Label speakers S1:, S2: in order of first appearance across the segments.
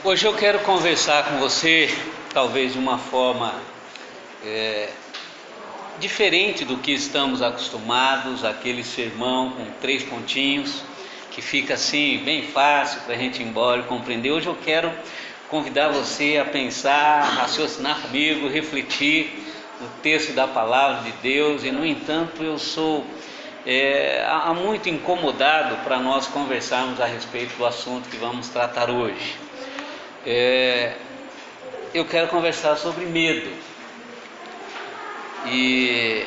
S1: Hoje eu quero conversar com você, talvez de uma forma diferente do que estamos acostumados, aquele sermão com 3 pontinhos, que fica assim bem fácil para a gente ir embora e compreender. Hoje eu quero convidar você a pensar, raciocinar comigo, refletir no texto da palavra de Deus. E no entanto eu sou muito incomodado para nós conversarmos a respeito do assunto que vamos tratar hoje. Eu quero conversar sobre medo, e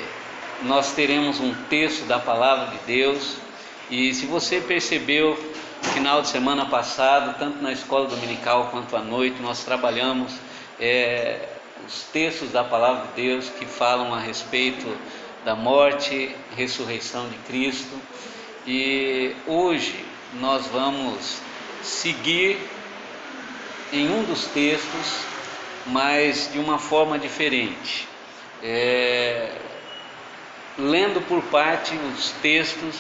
S1: nós teremos um texto da palavra de Deus. E se você percebeu, no final de semana passado, tanto na escola dominical quanto à noite, nós trabalhamos os textos da palavra de Deus que falam a respeito da morte e ressurreição de Cristo. E hoje nós vamos seguir em um dos textos, mas de uma forma diferente, lendo por parte os textos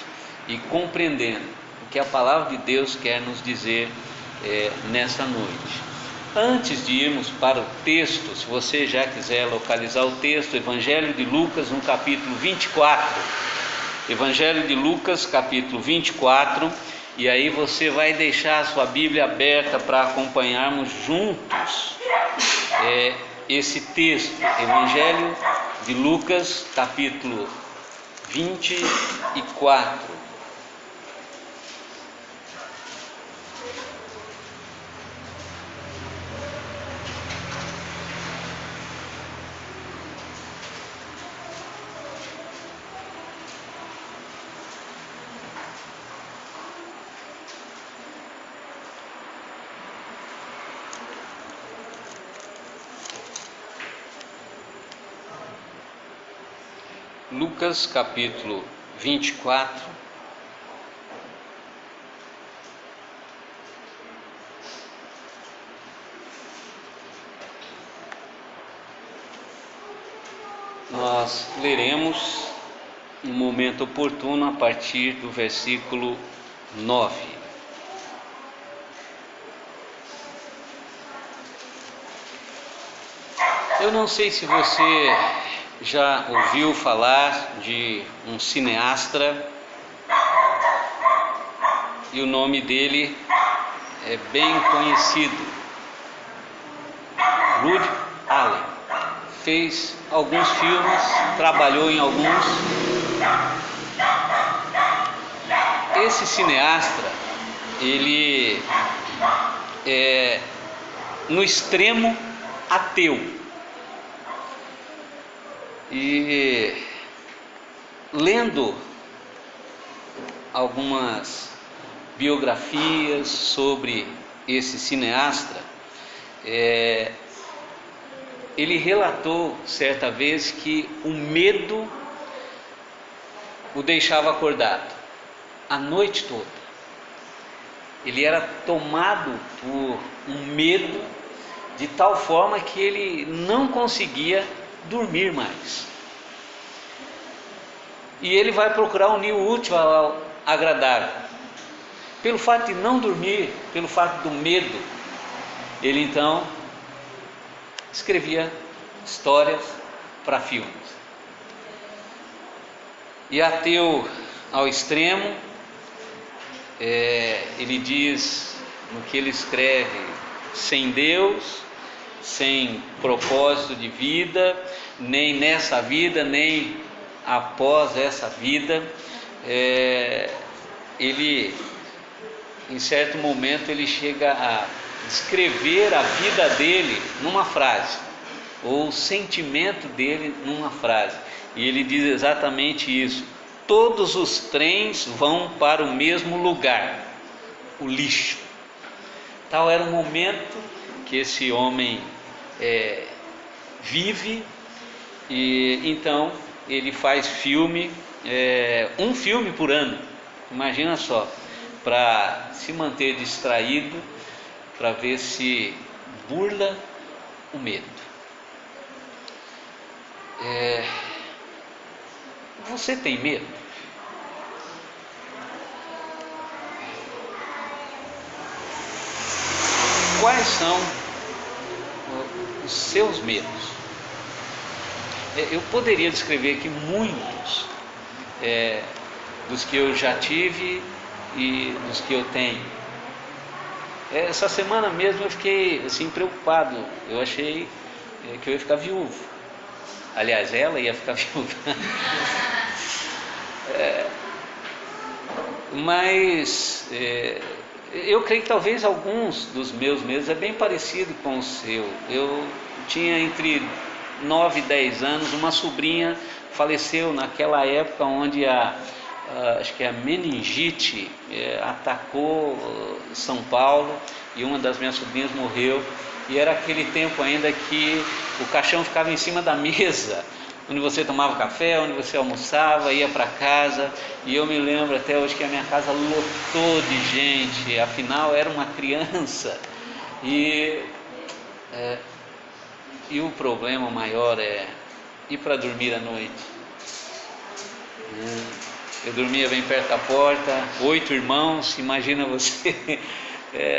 S1: e compreendendo o que a palavra de Deus quer nos dizer nessa noite. Antes de irmos para o texto, se você já quiser localizar o texto, Evangelho de Lucas, no capítulo 24, Evangelho de Lucas, capítulo 24, e aí você vai deixar a sua Bíblia aberta para acompanharmos juntos esse texto. Evangelho de Lucas, capítulo 24. Lucas capítulo 24, nós leremos no momento oportuno a partir do versículo 9. Eu não sei se você já ouviu falar de um cineasta, e o nome dele é bem conhecido, Woody Allen. Fez alguns filmes, trabalhou em alguns. Esse cineasta, ele é no extremo ateu. E lendo algumas biografias sobre esse cineasta, ele relatou certa vez que o medo o deixava acordado a noite toda. Ele era tomado por um medo de tal forma que ele não conseguia dormir mais. E ele vai procurar unir o útil ao agradável. Pelo fato de não dormir, pelo fato do medo, ele então escrevia histórias para filmes. E ateu ao extremo, ele diz no que ele escreve: sem Deus, sem propósito de vida, nem nessa vida, nem após essa vida. Ele, em certo momento, ele chega a descrever a vida dele numa frase, ou o sentimento dele numa frase, e ele diz exatamente isso: todos os trens vão para o mesmo lugar, o lixo. Tal era o momento que esse homem vive. E então ele faz filme, um filme por ano, imagina só, para se manter distraído, para ver se burla o medo. Você tem medo? quais são os seus medos? Eu poderia descrever aqui muitos dos que eu já tive e dos que eu tenho. Essa semana mesmo eu fiquei assim preocupado. Eu achei que eu ia ficar viúvo. Aliás, ela ia ficar viúva. Mas eu creio que talvez alguns dos meus medos é bem parecido com o seu. Eu tinha entre 9 e 10 anos, uma sobrinha faleceu naquela época onde acho que a meningite atacou São Paulo, e uma das minhas sobrinhas morreu. E era aquele tempo ainda que o caixão ficava em cima da mesa, onde você tomava café, onde você almoçava, ia para casa. E eu me lembro até hoje que a minha casa lotou de gente, afinal era uma criança. E o problema maior é ir para dormir à noite. Eu dormia bem perto da porta, 8 irmãos, imagina você.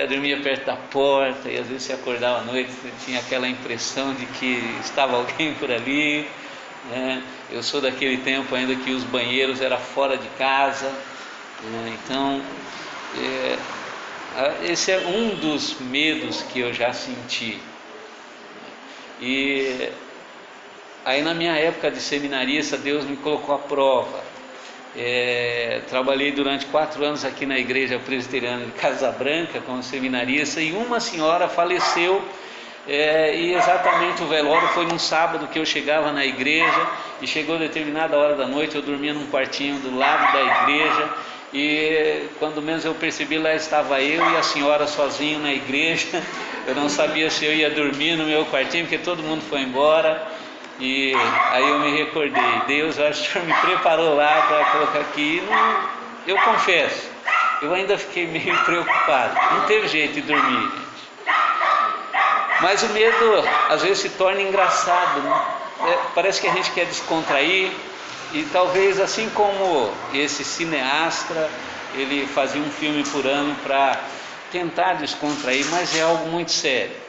S1: Dormia perto da porta, e às vezes você acordava à noite, você tinha aquela impressão de que estava alguém por ali. Eu sou daquele tempo ainda que os banheiros eram fora de casa. Então esse é um dos medos que eu já senti. E aí na minha época de seminarista, Deus me colocou à prova. Trabalhei durante 4 anos aqui na igreja presbiteriana de Casa Branca como seminarista, e uma senhora faleceu, e exatamente o velório foi num sábado que eu chegava na igreja, e chegou determinada hora da noite, eu dormia num quartinho do lado da igreja, e quando menos eu percebi, lá estava eu e a senhora sozinho na igreja. Eu não sabia se eu ia dormir no meu quartinho, porque todo mundo foi embora. E aí eu me recordei, Deus, eu acho que o Senhor me preparou lá para colocar aqui. Eu confesso, eu ainda fiquei meio preocupado, não teve jeito de dormir, gente. Mas o medo às vezes se torna engraçado, né? Parece que a gente quer descontrair, e talvez assim como esse cineasta, ele fazia um filme por ano para tentar descontrair, mas é algo muito sério.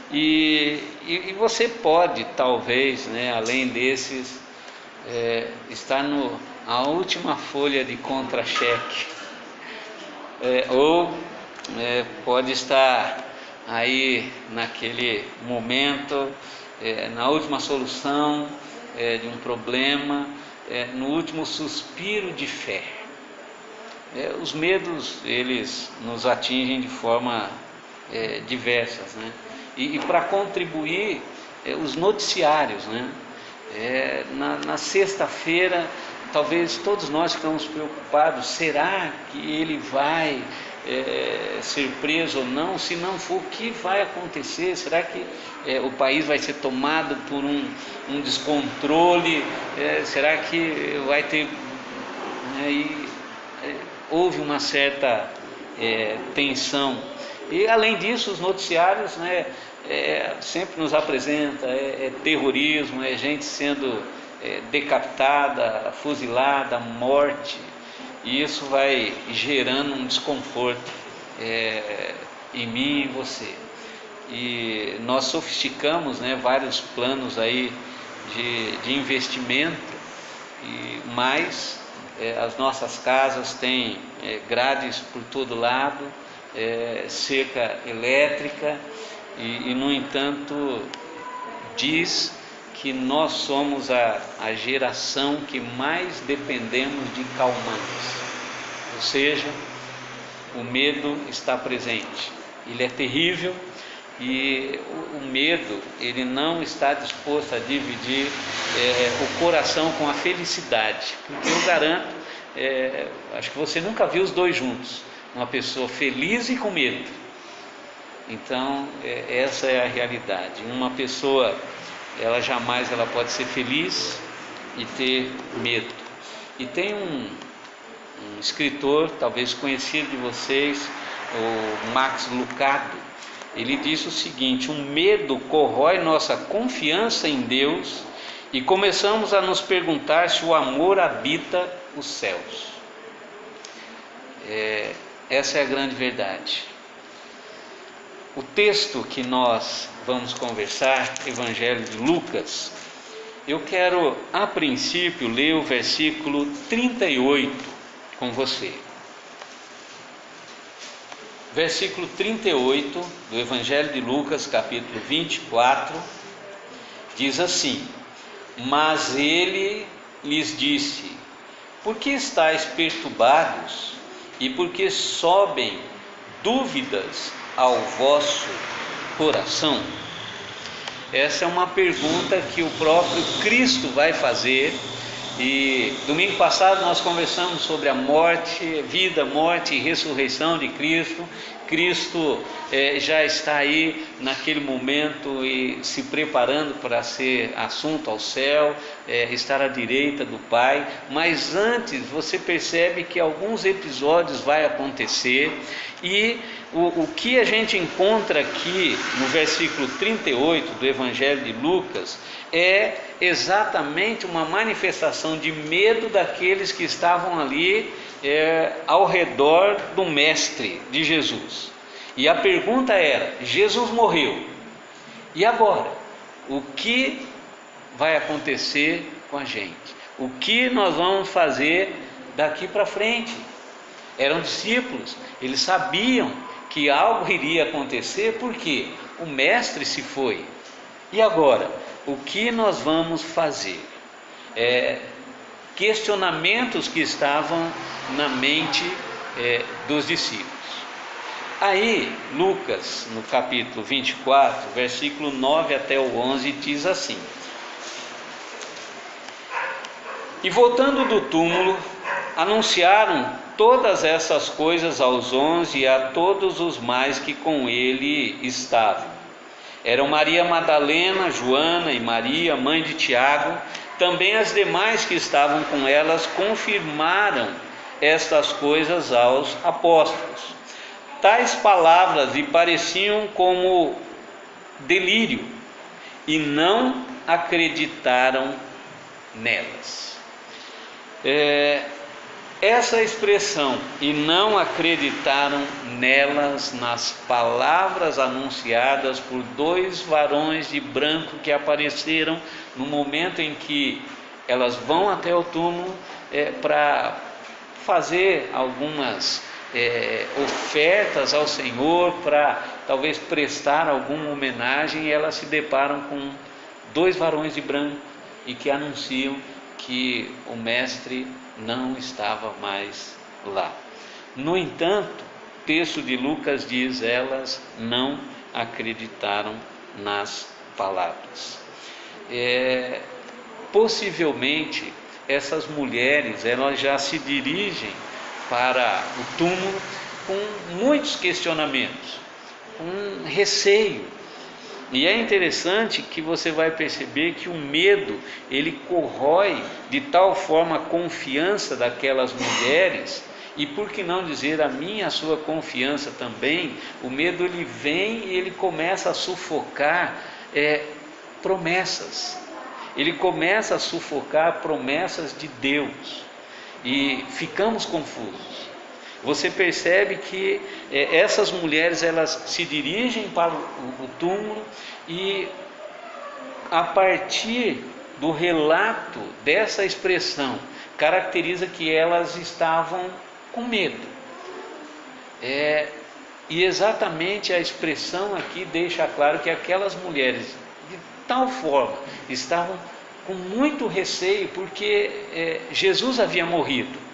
S1: E você pode, talvez, além desses, estar na última folha de contra-cheque, ou pode estar aí naquele momento, na última solução de um problema, no último suspiro de fé. Os medos, eles nos atingem de forma diversas, né? E para contribuir, os noticiários, né? Na sexta-feira, talvez todos nós ficamos preocupados, será que ele vai ser preso ou não? Se não for, o que vai acontecer? Será que o país vai ser tomado por um descontrole? Será que vai ter... houve uma certa tensão. E além disso, os noticiários sempre nos apresentam terrorismo, gente sendo decapitada, fuzilada, morte, e isso vai gerando um desconforto em mim e em você. E nós sofisticamos vários planos aí de investimento, mas as nossas casas têm grades por todo lado, cerca elétrica, e no entanto diz que nós somos a geração que mais dependemos de calmantes, ou seja, o medo está presente, ele é terrível, e o medo, ele não está disposto a dividir o coração com a felicidade, porque eu garanto, acho que você nunca viu os dois juntos, uma pessoa feliz e com medo. Então essa é a realidade. Uma pessoa, ela jamais pode ser feliz e ter medo. E tem um escritor, talvez conhecido de vocês, o Max Lucado. Ele diz o seguinte: o medo corrói nossa confiança em Deus e começamos a nos perguntar se o amor habita os céus. Essa é a grande verdade. O texto que nós vamos conversar, Evangelho de Lucas, eu quero, a princípio, ler o versículo 38 com você. Versículo 38 do Evangelho de Lucas, capítulo 24, diz assim: Mas ele lhes disse: Por que estáis perturbados e por que sobem dúvidas ao vosso coração? Essa é uma pergunta que o próprio Cristo vai fazer. E domingo passado nós conversamos sobre a morte, vida, morte e ressurreição de Cristo. Cristo já está aí naquele momento e se preparando para ser assunto ao céu, estar à direita do Pai. Mas antes você percebe que alguns episódios vai acontecer, e o que a gente encontra aqui no versículo 38 do Evangelho de Lucas é exatamente uma manifestação de medo daqueles que estavam ali ao redor do Mestre, de Jesus. E a pergunta era: Jesus morreu, e agora? O que vai acontecer com a gente? O que nós vamos fazer daqui para frente? Eram discípulos, eles sabiam que algo iria acontecer, porque o Mestre se foi. E agora? O que nós vamos fazer? Questionamentos que estavam na mente dos discípulos. Aí Lucas, no capítulo 24, versículo 9 até o 11, diz assim: E voltando do túmulo, anunciaram todas essas coisas aos 11 e a todos os mais que com ele estavam. Eram Maria Madalena, Joana e Maria, mãe de Tiago. Também as demais que estavam com elas confirmaram estas coisas aos apóstolos. Tais palavras lhe pareciam como delírio, e não acreditaram nelas. Essa expressão, e não acreditaram nelas, nas palavras anunciadas por dois varões de branco que apareceram no momento em que elas vão até o túmulo para fazer algumas ofertas ao Senhor, para talvez prestar alguma homenagem, e elas se deparam com dois varões de branco e que anunciam que o Mestre não estava mais lá. No entanto, o texto de Lucas diz: elas não acreditaram nas palavras. Possivelmente essas mulheres, elas já se dirigem para o túmulo com muitos questionamentos, com receio. E é interessante que você vai perceber que o medo, ele corrói de tal forma a confiança daquelas mulheres, e por que não dizer a minha, a sua confiança também. O medo, ele vem e ele começa a sufocar promessas, ele começa a sufocar promessas de Deus, e ficamos confusos. Você percebe que essas mulheres, elas se dirigem para o túmulo, e a partir do relato dessa expressão, caracteriza que elas estavam com medo. E exatamente a expressão aqui deixa claro que aquelas mulheres, de tal forma, estavam com muito receio, porque Jesus havia morrido.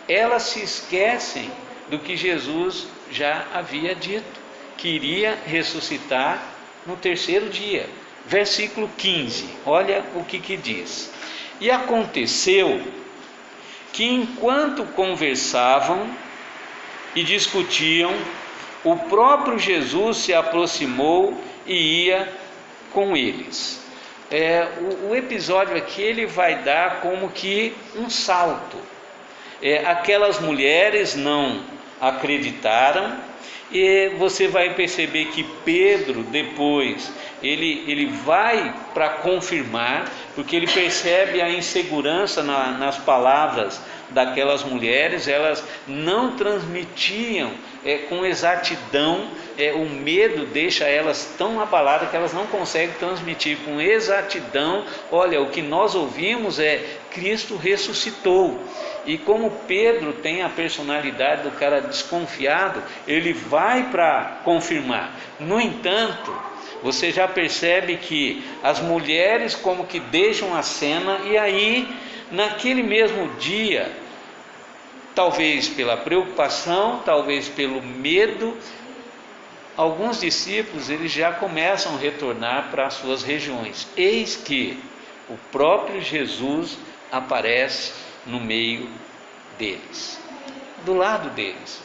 S1: Elas se esquecem do que Jesus já havia dito, que iria ressuscitar no terceiro dia. Versículo 15, olha o que diz: E aconteceu que, enquanto conversavam e discutiam, o próprio Jesus se aproximou e ia com eles. O episódio aqui, ele vai dar como que um salto. Aquelas mulheres não acreditaram, E você vai perceber que Pedro depois ele vai para confirmar, porque ele percebe a insegurança nas palavras daquelas mulheres. Elas não transmitiam com exatidão, o medo deixa elas tão abaladas que elas não conseguem transmitir com exatidão: olha, o que nós ouvimos é Cristo ressuscitou. E como Pedro tem a personalidade do cara desconfiado, ele vai para confirmar. No entanto, você já percebe que as mulheres como que deixam a cena, e aí naquele mesmo dia, talvez pela preocupação, talvez pelo medo, alguns discípulos eles já começam a retornar para as suas regiões. Eis que o próprio Jesus aparece no meio deles, do lado deles.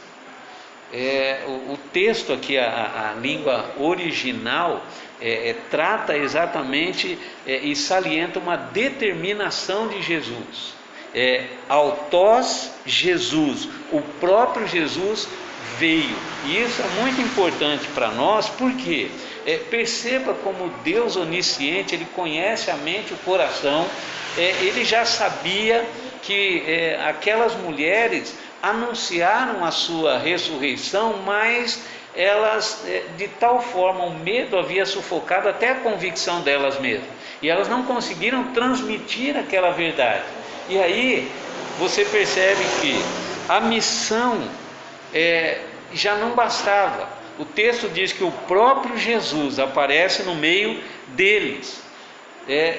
S1: O texto aqui, a língua original, trata exatamente e salienta uma determinação de Jesus. Autós Jesus, o próprio Jesus veio. E isso é muito importante para nós, porque perceba como Deus onisciente, Ele conhece a mente e o coração. Ele já sabia que aquelas mulheres anunciaram a sua ressurreição, mas elas, de tal forma, o medo havia sufocado até a convicção delas mesmas, e elas não conseguiram transmitir aquela verdade. E aí você percebe que a missão já não bastava. O texto diz que o próprio Jesus aparece no meio deles.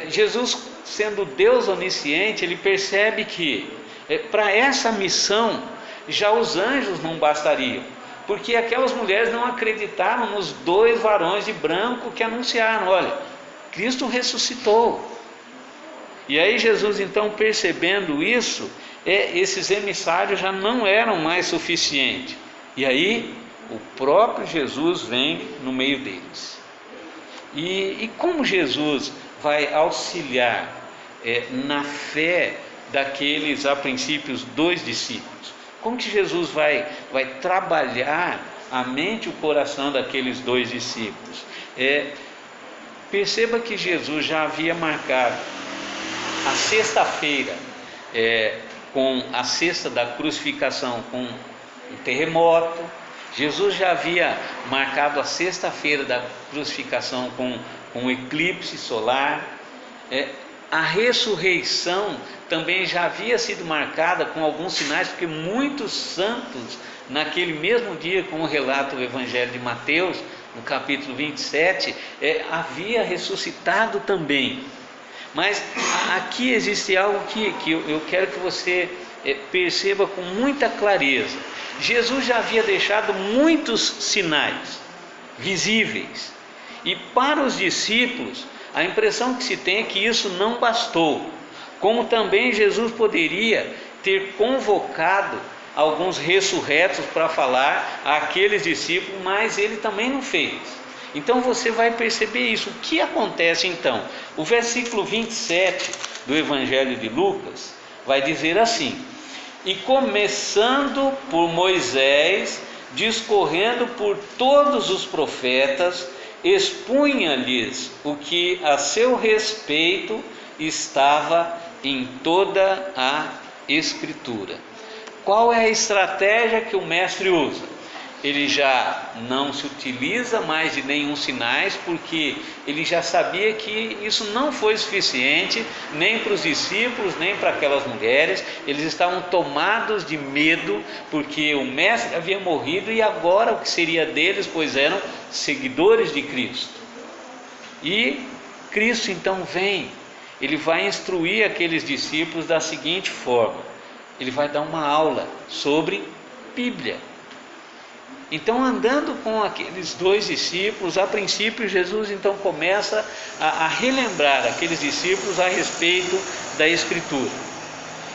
S1: Jesus, sendo Deus onisciente, ele percebe que para essa missão já os anjos não bastariam, porque aquelas mulheres não acreditaram nos 2 varões de branco que anunciaram: olha, Cristo ressuscitou. E aí Jesus, então, percebendo isso, esses emissários já não eram mais suficientes, e aí o próprio Jesus vem no meio deles. E como Jesus vai auxiliar na fé daqueles, a princípio, 2 discípulos? Como que Jesus vai trabalhar a mente e o coração daqueles 2 discípulos? Perceba que Jesus já havia marcado a sexta-feira, com a sexta da crucificação, com um terremoto. Jesus já havia marcado a sexta-feira da crucificação com um eclipse solar. A ressurreição também já havia sido marcada com alguns sinais, porque muitos santos, naquele mesmo dia, como relata o Evangelho de Mateus, no capítulo 27, havia ressuscitado também. Mas aqui existe algo que eu quero que você perceba com muita clareza. Jesus já havia deixado muitos sinais visíveis, e para os discípulos a impressão que se tem é que isso não bastou. Como também Jesus poderia ter convocado alguns ressurretos para falar àqueles discípulos, mas ele também não fez. Então você vai perceber isso. O que acontece então? O versículo 27 do Evangelho de Lucas vai dizer assim: e começando por Moisés, discorrendo por todos os profetas, expunha-lhes o que a seu respeito estava em toda a Escritura. Qual é a estratégia que o mestre usa? Ele já não se utiliza mais de nenhum sinais, porque ele já sabia que isso não foi suficiente, nem para os discípulos, nem para aquelas mulheres. Eles estavam tomados de medo, porque o mestre havia morrido, e agora o que seria deles, pois eram seguidores de Cristo. E Cristo então vem, ele vai instruir aqueles discípulos da seguinte forma: ele vai dar uma aula sobre Bíblia. Então, andando com aqueles 2 discípulos, a princípio Jesus então começa a relembrar aqueles discípulos a respeito da Escritura.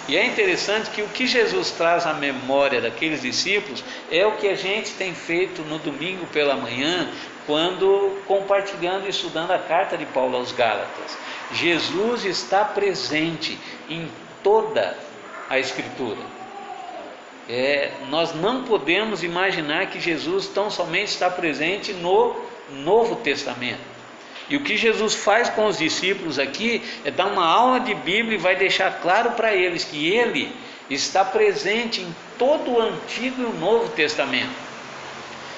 S1: E é interessante que o que Jesus traz à memória daqueles discípulos é o que a gente tem feito no domingo pela manhã, quando compartilhando e estudando a carta de Paulo aos Gálatas. Jesus está presente em toda a Escritura. nós não podemos imaginar que Jesus tão somente está presente no Novo Testamento. E o que Jesus faz com os discípulos aqui é dar uma aula de Bíblia e vai deixar claro para eles que Ele está presente em todo o Antigo e o Novo Testamento.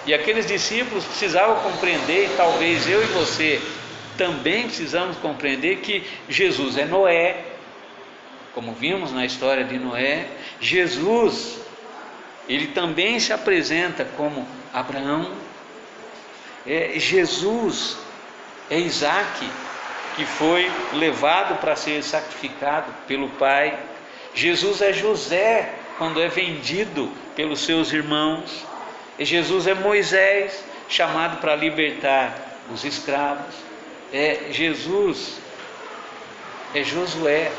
S1: E aqueles discípulos precisavam compreender, e talvez eu e você também precisamos compreender, que Jesus é Noé, como vimos na história de Noé. Jesus, Ele também se apresenta como Abraão. Jesus é Isaac, que foi levado para ser sacrificado pelo pai. Jesus é José, quando é vendido pelos seus irmãos. Jesus é Moisés, chamado para libertar os escravos. Jesus é Josué,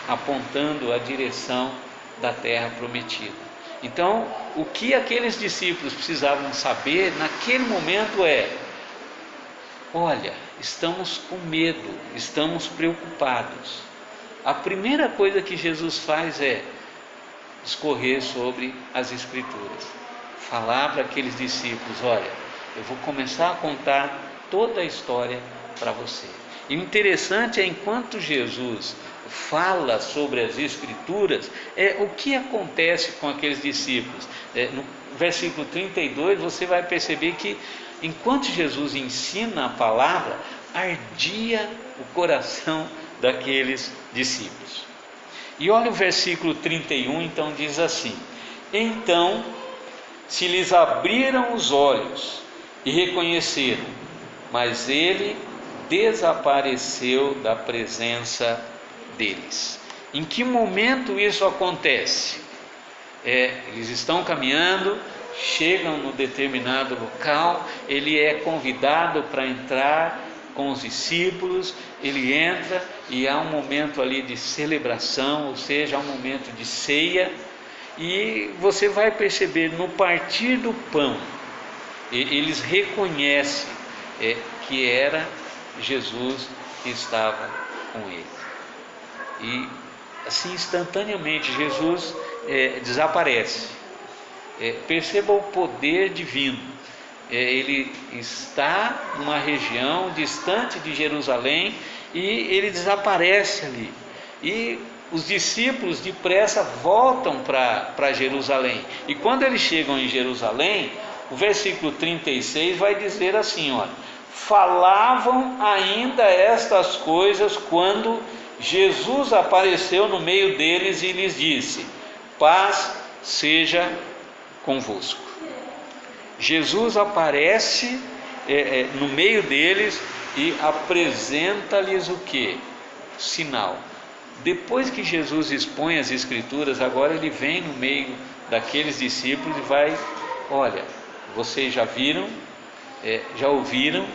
S1: apontando a direção da terra prometida. Então, o que aqueles discípulos precisavam saber naquele momento olha, estamos com medo, estamos preocupados. A primeira coisa que Jesus faz é discorrer sobre as Escrituras, falar para aqueles discípulos: olha, eu vou começar a contar toda a história para você. E o interessante é, enquanto Jesus fala sobre as Escrituras, o que acontece com aqueles discípulos. No versículo 32 você vai perceber que enquanto Jesus ensina a palavra, ardia o coração daqueles discípulos. E olha o versículo 31, então diz assim: então se lhes abriram os olhos e reconheceram, mas ele desapareceu da presença deles. Em que momento isso acontece? Eles estão caminhando, chegam no determinado local, ele é convidado para entrar com os discípulos, ele entra e há um momento ali de celebração, ou seja, há um momento de ceia, e você vai perceber no partir do pão, eles reconhecem que era Jesus que estava com eles. E assim, instantaneamente, Jesus desaparece. Perceba o poder divino. Ele está numa região distante de Jerusalém e ele desaparece ali. E os discípulos depressa voltam para Jerusalém. E quando eles chegam em Jerusalém, o versículo 36 vai dizer assim: olha, falavam ainda estas coisas quando Jesus apareceu no meio deles e lhes disse: paz seja convosco. Jesus aparece no meio deles e apresenta-lhes o que? Sinal. Depois que Jesus expõe as Escrituras, agora ele vem no meio daqueles discípulos e vai: olha, vocês já viram, já ouviram,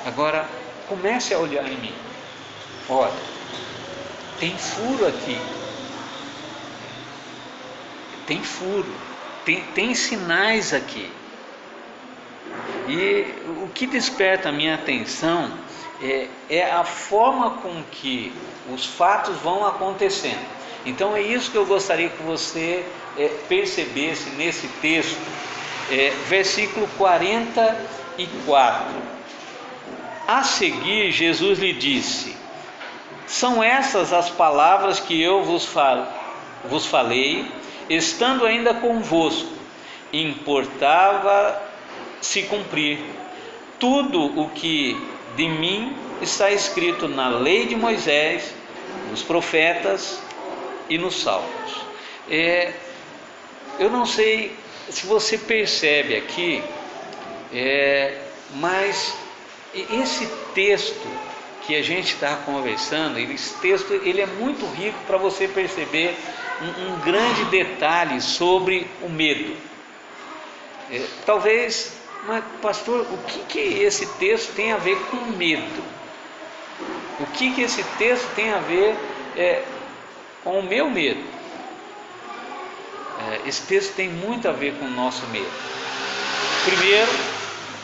S1: agora comece a olhar em mim. Olha, tem furo aqui, tem furo, tem sinais aqui. E o que desperta a minha atenção é a forma com que os fatos vão acontecendo. Então é isso que eu gostaria que você percebesse nesse texto, versículo 44. A seguir, Jesus lhe disse: são essas as palavras que eu vos falei, estando ainda convosco. Importava se cumprir tudo o que de mim está escrito na lei de Moisés, nos profetas e nos salmos. Eu não sei se você percebe aqui, mas esse texto que a gente está conversando, esse texto ele é muito rico para você perceber um grande detalhe sobre o medo. Talvez, mas pastor, o que esse texto tem a ver com medo? O que esse texto tem a ver com o meu medo? Esse texto tem muito a ver com o nosso medo. Primeiro,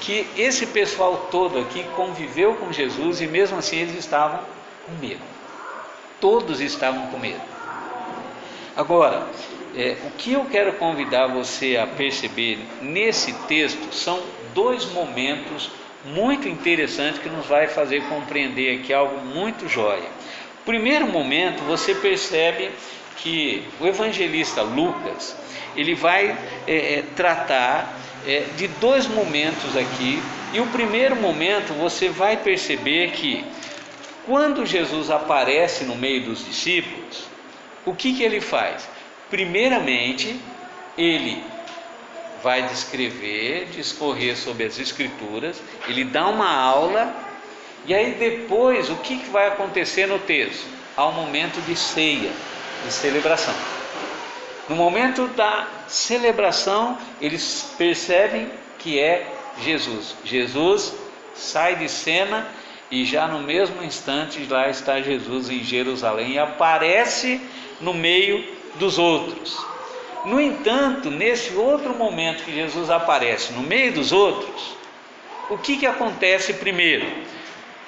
S1: que esse pessoal todo aqui conviveu com Jesus e mesmo assim eles estavam com medo. Todos estavam com medo. Agora, O que eu quero convidar você a perceber nesse texto são dois momentos muito interessantes que nos vai fazer compreender aqui algo muito jóia. Primeiro momento, você percebe que o evangelista Lucas, ele vai tratar de dois momentos aqui, e o primeiro momento você vai perceber que quando Jesus aparece no meio dos discípulos, o que ele faz? Primeiramente, ele vai discorrer sobre as Escrituras, ele dá uma aula, e aí depois, o que vai acontecer no texto? Há um momento de ceia, de celebração. No momento da celebração, eles percebem que é Jesus. Jesus sai de cena e já no mesmo instante lá está Jesus em Jerusalém e aparece no meio dos outros. No entanto, nesse outro momento que Jesus aparece no meio dos outros, o que acontece primeiro?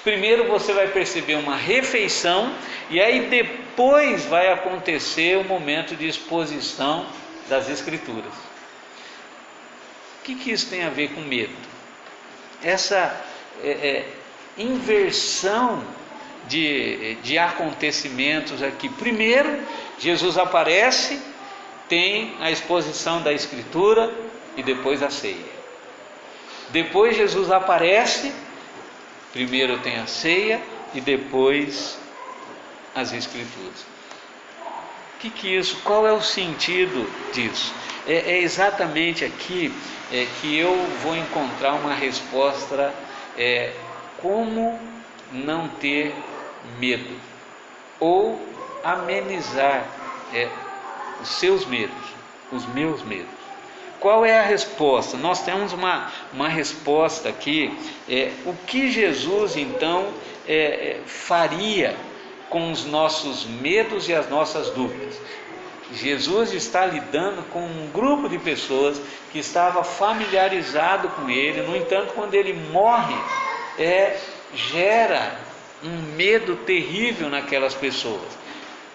S1: Primeiro você vai perceber uma refeição, e aí depois vai acontecer o momento de exposição das Escrituras. O que isso tem a ver com medo? Essa inversão de acontecimentos aqui. Primeiro, Jesus aparece, tem a exposição da Escritura e depois a ceia. Depois Jesus aparece, primeiro tem a ceia e depois as Escrituras. Qual é o sentido disso? É exatamente aqui que eu vou encontrar uma resposta, como não ter medo, ou amenizar os seus medos, os meus medos. Qual é a resposta? Nós temos uma resposta aqui. O que Jesus então faria com os nossos medos e as nossas dúvidas? Jesus está lidando com um grupo de pessoas que estava familiarizado com ele. No entanto, quando ele morre, gera um medo terrível naquelas pessoas.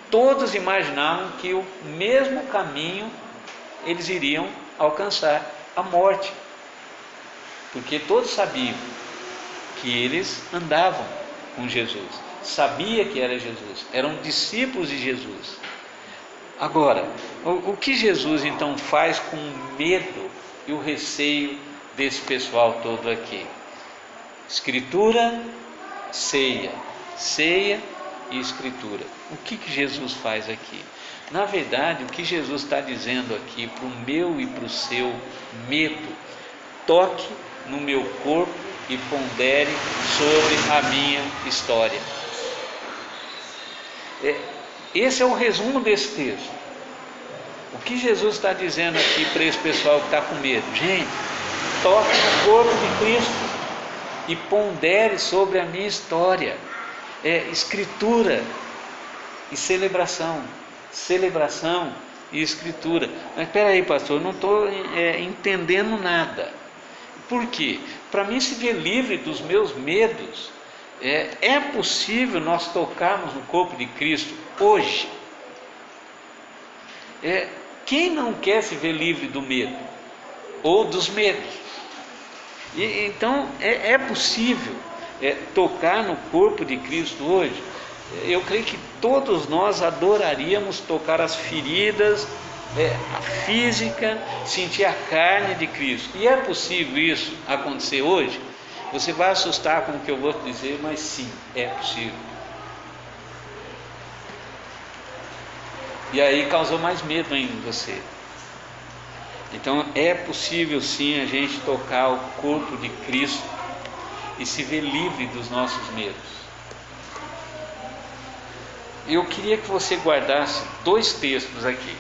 S1: Todos imaginavam que o mesmo caminho eles iriam alcançar, a morte, porque todos sabiam que eles andavam com Jesus, sabia que era Jesus, eram discípulos de Jesus. Agora, o que Jesus então faz com o medo e o receio desse pessoal todo aqui? Escritura, ceia, ceia e Escritura. O que Jesus faz aqui? Na verdade, o que Jesus está dizendo aqui para o meu e para o seu medo: toque no meu corpo e pondere sobre a minha história. Esse é o resumo desse texto. O que Jesus está dizendo aqui para esse pessoal que está com medo? Gente, toque no corpo de Cristo e pondere sobre a minha história. Escritura e celebração. Celebração e Escritura. Mas espera aí, pastor, eu não estou entendendo nada. Por quê? Para mim se ver livre dos meus medos, é possível nós tocarmos no corpo de Cristo hoje? Quem não quer se ver livre do medo ou dos medos? Então é possível tocar no corpo de Cristo hoje? Eu creio que todos nós adoraríamos tocar as feridas, a física, sentir a carne de Cristo. E é possível isso acontecer hoje? Você vai assustar com o que eu vou te dizer, mas sim, é possível. E aí causou mais medo ainda em você. Então é possível sim a gente tocar o corpo de Cristo e se ver livre dos nossos medos. Eu queria que você guardasse dois textos aqui.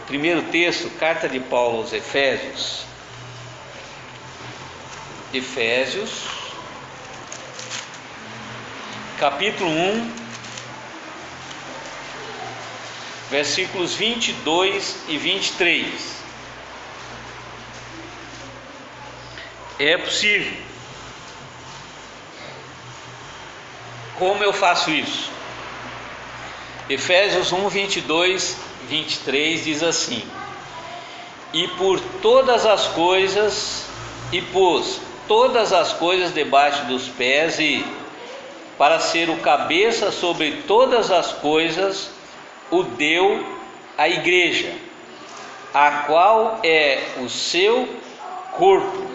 S1: Primeiro texto, carta de Paulo aos Efésios. Efésios, capítulo 1, versículos 22 e 23. É possível. Como eu faço isso? Efésios 1, 22, 23 diz assim: e por todas as coisas, e pôs todas as coisas debaixo dos pés, e para ser o cabeça sobre todas as coisas, o deu à igreja, a qual é o seu corpo,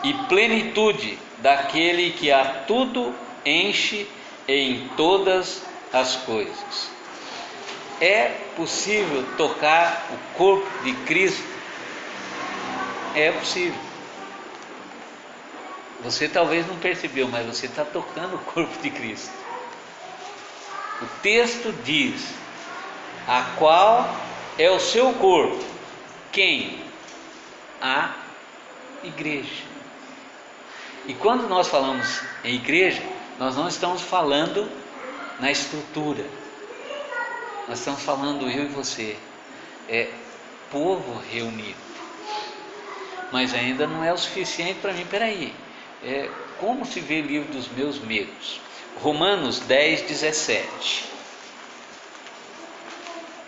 S1: e plenitude daquele que a tudo enche em todas as coisas. É possível tocar o corpo de Cristo? É possível. Você talvez não percebeu, mas você está tocando o corpo de Cristo. O texto diz: a qual é o seu corpo. Quem? A igreja. E quando nós falamos em igreja, nós não estamos falando na estrutura. Nós estamos falando eu e você. É povo reunido. Mas ainda não é o suficiente para mim. Peraí, como se vê livre dos meus medos? Romanos 10, 17.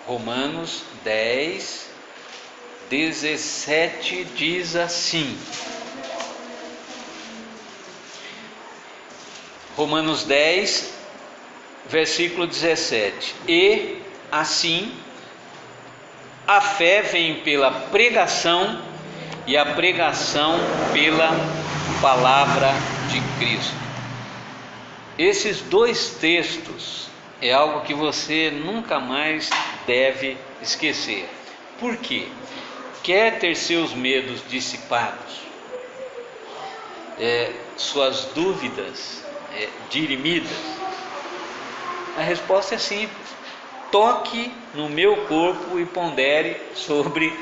S1: Romanos 10, 17 diz assim. Romanos 10, versículo 17. E assim a fé vem pela pregação, e a pregação pela palavra de Cristo. Esses dois textos é algo que você nunca mais deve esquecer. Por quê? Quer ter seus medos dissipados, suas dúvidas dirimidas? A resposta é simples: toque no meu corpo e pondere sobre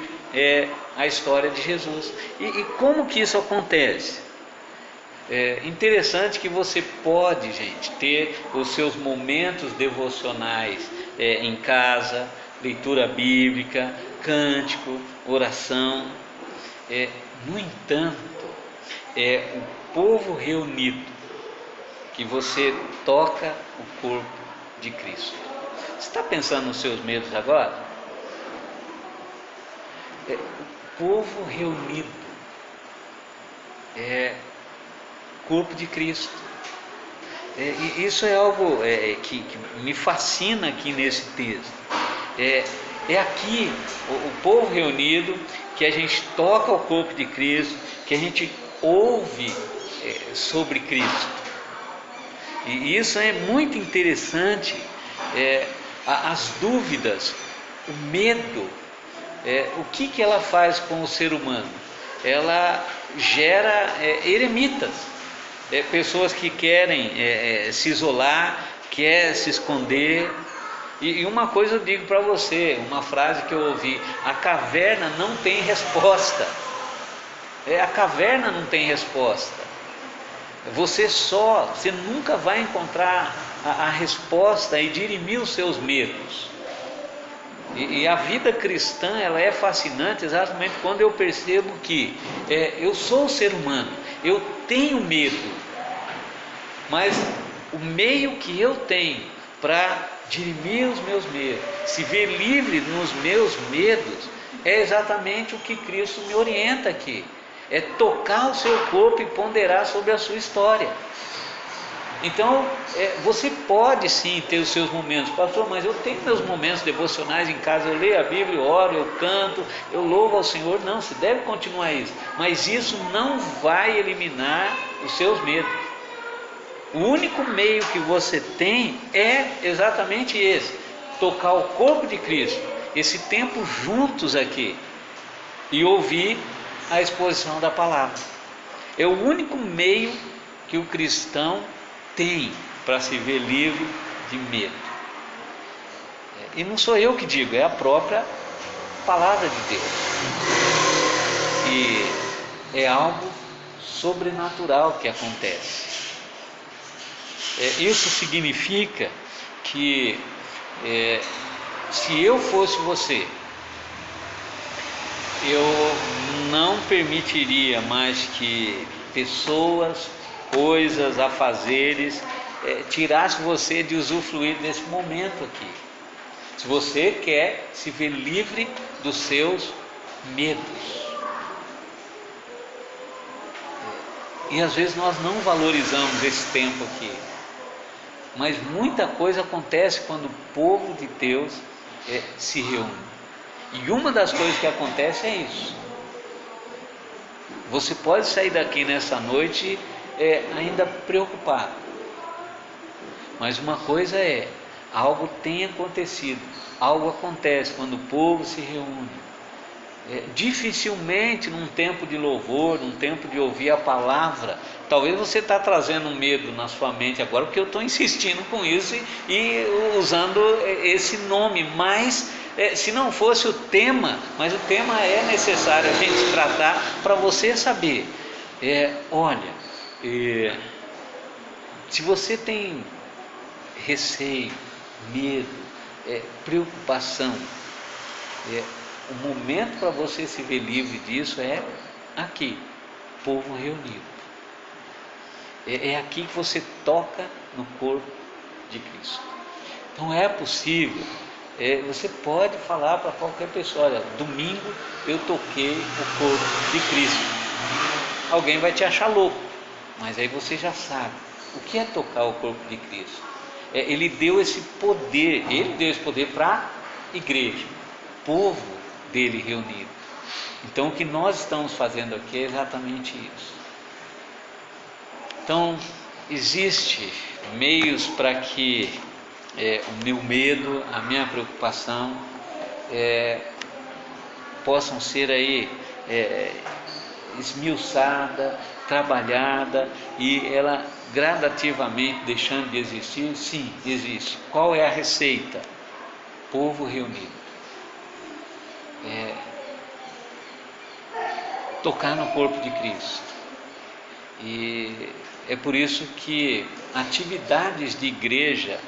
S1: a história de Jesus. E como que isso acontece? É interessante que você pode, gente, ter os seus momentos devocionais em casa, leitura bíblica, cântico, oração. No entanto, é o povo reunido que você toca o corpo de Cristo. Você está pensando nos seus medos agora? O povo reunido é corpo de Cristo. E isso é algo que me fascina aqui nesse texto. É aqui o povo reunido, que a gente toca o corpo de Cristo, que a gente ouve sobre Cristo. E isso é muito interessante. As dúvidas, o medo, o que ela faz com o ser humano? Ela gera eremitas, pessoas que querem se isolar, querem se esconder. E uma coisa eu digo para você, uma frase que eu ouvi: a caverna não tem resposta. A caverna não tem resposta. Você nunca vai encontrar a resposta e dirimir os seus medos. E a vida cristã, ela é fascinante exatamente quando eu percebo que eu sou um ser humano, eu tenho medo, mas o meio que eu tenho para dirimir os meus medos, se ver livre nos meus medos, é exatamente o que Cristo me orienta aqui. É tocar o seu corpo e ponderar sobre a sua história. Então, você pode sim ter os seus momentos. Pastor, mas eu tenho meus momentos devocionais em casa, eu leio a Bíblia, eu oro, eu canto, eu louvo ao Senhor. Não, você deve continuar isso, mas isso não vai eliminar os seus medos. O único meio que você tem é exatamente esse: tocar o corpo de Cristo, esse tempo juntos aqui, e ouvir a exposição da palavra. É o único meio que o cristão tem para se ver livre de medo. E não sou eu que digo, é a própria palavra de Deus. E é algo sobrenatural que acontece. Isso significa que se eu fosse você, eu não permitiria mais que pessoas, coisas, afazeres tirassem você de usufruir desse momento aqui. se você quer se ver livre dos seus medos. E às vezes nós não valorizamos esse tempo aqui, mas muita coisa acontece quando o povo de Deus se reúne. E uma das coisas que acontece é isso. Você pode sair daqui nessa noite ainda preocupado, mas uma coisa é, algo tem acontecido, algo acontece quando o povo se reúne. Dificilmente num tempo de louvor, num tempo de ouvir a palavra, talvez você está trazendo um medo na sua mente agora, porque eu estou insistindo com isso e usando esse nome, mas se não fosse o tema, mas o tema é necessário a gente tratar para você saber. Olha, se você tem receio, medo, preocupação, o momento para você se ver livre disso é aqui, povo reunido. É aqui que você toca no corpo de Cristo. Então é possível, você pode falar para qualquer pessoa: olha, domingo eu toquei o corpo de Cristo. Alguém vai te achar louco, mas aí você já sabe o que é tocar o corpo de Cristo. Ele deu esse poder, para a igreja, povo dele reunido. Então o que nós estamos fazendo aqui é exatamente isso. Então existe meios para que o meu medo, a minha preocupação possam ser aí esmiuçada, trabalhada, e ela gradativamente deixando de existir. Sim, existe. Qual é a receita? Povo reunido. Tocar no corpo de Cristo. E é por isso que atividades de igreja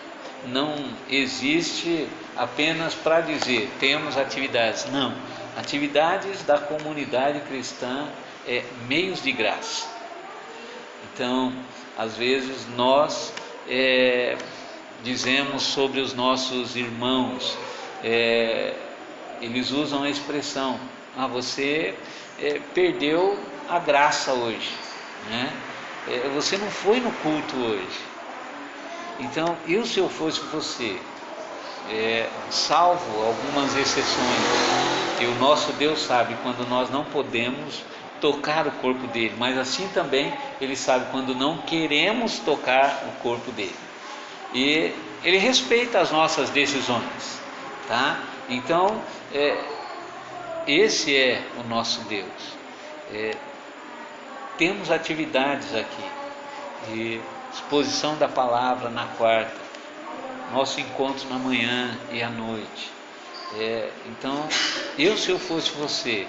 S1: não existe apenas para dizer temos atividades. Não, atividades da comunidade cristã meios de graça. Então, às vezes nós dizemos sobre os nossos irmãos, eles usam a expressão: você perdeu a graça hoje, né? Você não foi no culto hoje. Então, se eu fosse você, salvo algumas exceções, e o nosso Deus sabe quando nós não podemos tocar o corpo dele, mas assim também ele sabe quando não queremos tocar o corpo dele, e ele respeita as nossas decisões, tá? Então esse é o nosso Deus. Temos atividades aqui de exposição da palavra na quarta, nosso encontro na manhã e à noite. Então se eu fosse você,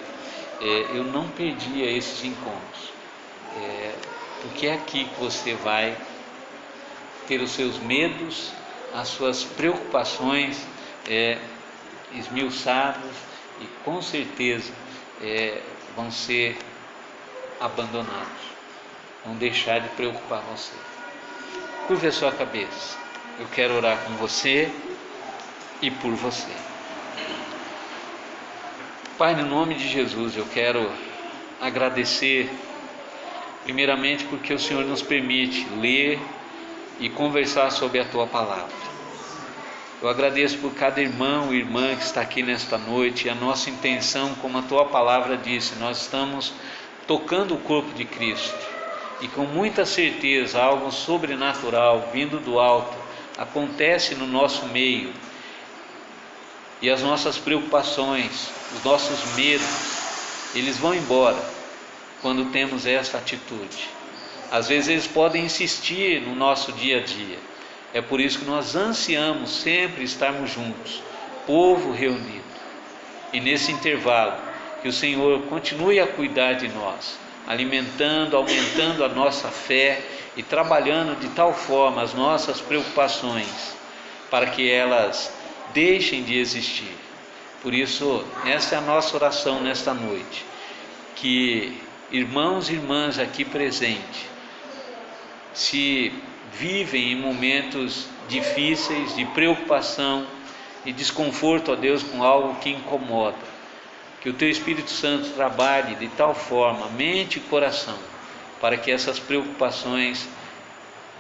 S1: eu não perdia esses encontros, porque é aqui que você vai ter os seus medos, as suas preocupações esmiuçadas, e com certeza vão ser abandonados, vão deixar de preocupar você. Curva a sua cabeça, eu quero orar com você e por você. Pai, no nome de Jesus, eu quero agradecer primeiramente porque o Senhor nos permite ler e conversar sobre a Tua Palavra. Eu agradeço por cada irmão e irmã que está aqui nesta noite, e a nossa intenção, como a Tua Palavra disse, nós estamos tocando o corpo de Cristo, e com muita certeza algo sobrenatural vindo do alto acontece no nosso meio, e as nossas preocupações, os nossos medos, eles vão embora quando temos essa atitude. Às vezes eles podem insistir no nosso dia a dia. É por isso que nós ansiamos sempre estarmos juntos, povo reunido. E nesse intervalo, que o Senhor continue a cuidar de nós, alimentando, aumentando a nossa fé e trabalhando de tal forma as nossas preocupações, para que elas deixem de existir. Por isso, essa é a nossa oração nesta noite, que irmãos e irmãs aqui presentes, se vivem em momentos difíceis, de preocupação, e desconforto, ó Deus, com algo que incomoda. Que o Teu Espírito Santo trabalhe de tal forma, mente e coração, para que essas preocupações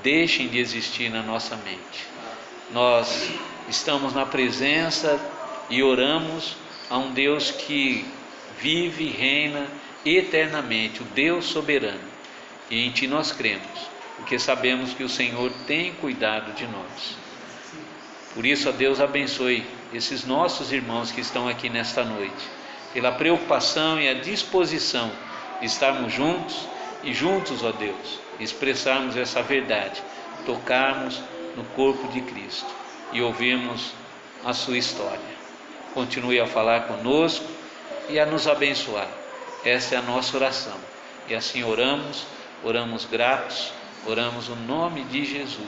S1: deixem de existir na nossa mente. Nós estamos na presença e oramos a um Deus que vive e reina eternamente, o Deus soberano. E em Ti nós cremos, porque sabemos que o Senhor tem cuidado de nós. Por isso, ó Deus, abençoe esses nossos irmãos que estão aqui nesta noite, pela preocupação e a disposição de estarmos juntos e juntos, ó Deus, expressarmos essa verdade, tocarmos no corpo de Cristo e ouvirmos a sua história. Continue a falar conosco e a nos abençoar. Esta é a nossa oração. E assim oramos gratos, oramos no nome de Jesus.